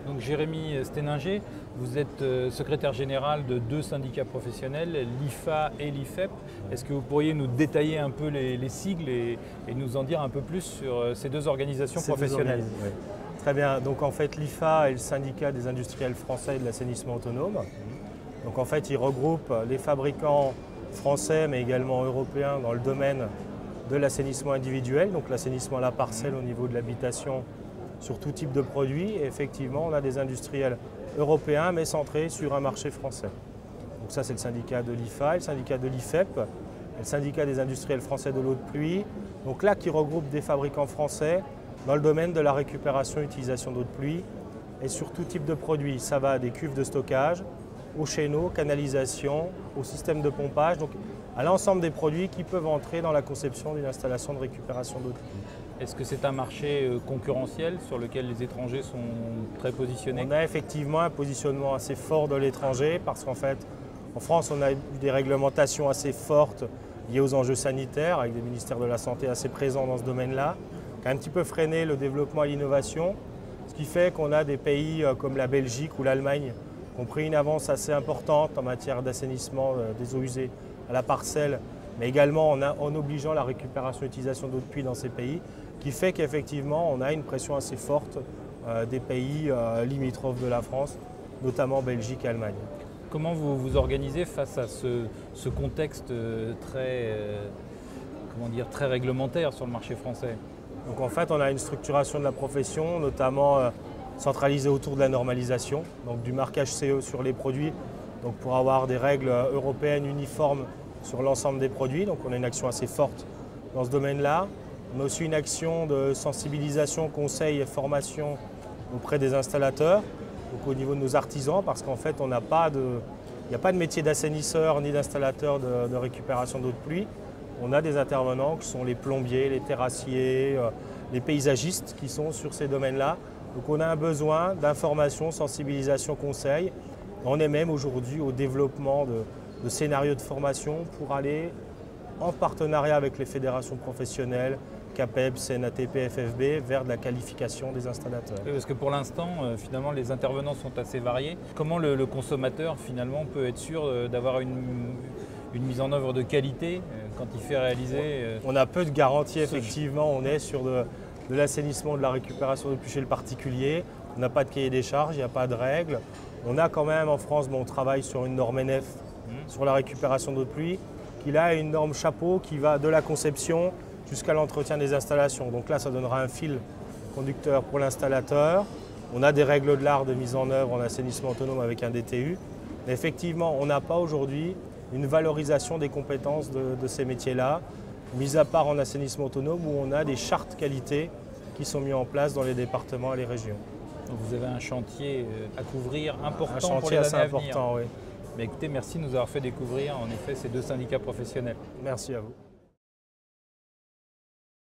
Donc Jérémy Steninger, vous êtes secrétaire général de deux syndicats professionnels, l'IFA et l'IFEP. Est-ce que vous pourriez nous détailler un peu les sigles et nous en dire un peu plus sur ces deux organisations professionnelles? Oui. Très bien. Donc en fait, l'IFA est le syndicat des industriels français et de l'assainissement autonome. Donc en fait, il regroupe les fabricants français mais également européens dans le domaine de l'assainissement individuel, donc l'assainissement à la parcelle au niveau de l'habitation sur tout type de produits. Et effectivement, on a des industriels européens mais centrés sur un marché français. Donc ça, c'est le syndicat de l'IFA, le syndicat de l'IFEP, le syndicat des industriels français de l'eau de pluie. Donc là, qui regroupe des fabricants français dans le domaine de la récupération et utilisation d'eau de pluie et sur tout type de produits. Ça va des cuves de stockage, aux chéneaux, canalisation, au système de pompage, donc à l'ensemble des produits qui peuvent entrer dans la conception d'une installation de récupération d'eau de pluie. Est-ce que c'est un marché concurrentiel sur lequel les étrangers sont très positionnés? On a effectivement un positionnement assez fort de l'étranger parce qu'en fait, en France, on a eu des réglementations assez fortes liées aux enjeux sanitaires avec des ministères de la Santé assez présents dans ce domaine-là, qui a un petit peu freiné le développement et l'innovation, ce qui fait qu'on a des pays comme la Belgique ou l'Allemagne qui ont pris une avance assez importante en matière d'assainissement des eaux usées à la parcelle, mais également en obligeant la récupération et l'utilisation d'eau de pluie dans ces pays, qui fait qu'effectivement on a une pression assez forte des pays limitrophes de la France, notamment Belgique et Allemagne. Comment vous vous organisez face à ce contexte très réglementaire sur le marché français? Donc en fait, on a une structuration de la profession, notamment centralisée autour de la normalisation, donc du marquage CE sur les produits, donc pour avoir des règles européennes uniformes sur l'ensemble des produits. Donc on a une action assez forte dans ce domaine-là. On a aussi une action de sensibilisation, conseil et formation auprès des installateurs, donc au niveau de nos artisans, parce qu'en fait, il n'y a pas de métier d'assainisseur ni d'installateur de récupération d'eau de pluie. On a des intervenants qui sont les plombiers, les terrassiers, les paysagistes qui sont sur ces domaines-là. Donc on a un besoin d'information, sensibilisation, conseil. On est même aujourd'hui au développement de scénarios de formation pour aller en partenariat avec les fédérations professionnelles, CAPEB, CNATP, FFB, vers de la qualification des installateurs. Oui, parce que pour l'instant, finalement, les intervenants sont assez variés. Comment le consommateur, finalement, peut être sûr d'avoir une mise en œuvre de qualité quand il fait réaliser… On a peu de garanties, effectivement. On est sur de l'assainissement, de la récupération de pluie chez le particulier. On n'a pas de cahier des charges, il n'y a pas de règles. On a quand même en France, on travaille sur une norme NF sur la récupération d'eau de pluie, qui a une norme chapeau qui va de la conception jusqu'à l'entretien des installations. Donc là, ça donnera un fil conducteur pour l'installateur. On a des règles de l'art de mise en œuvre en assainissement autonome avec un DTU. Mais effectivement, on n'a pas aujourd'hui une valorisation des compétences de ces métiers-là, mis à part en assainissement autonome où on a des chartes qualité qui sont mises en place dans les départements et les régions. Donc vous avez un chantier à couvrir important pour les années à venir. Un chantier assez important, oui. Mais écoutez, merci de nous avoir fait découvrir en effet ces deux syndicats professionnels. Merci à vous.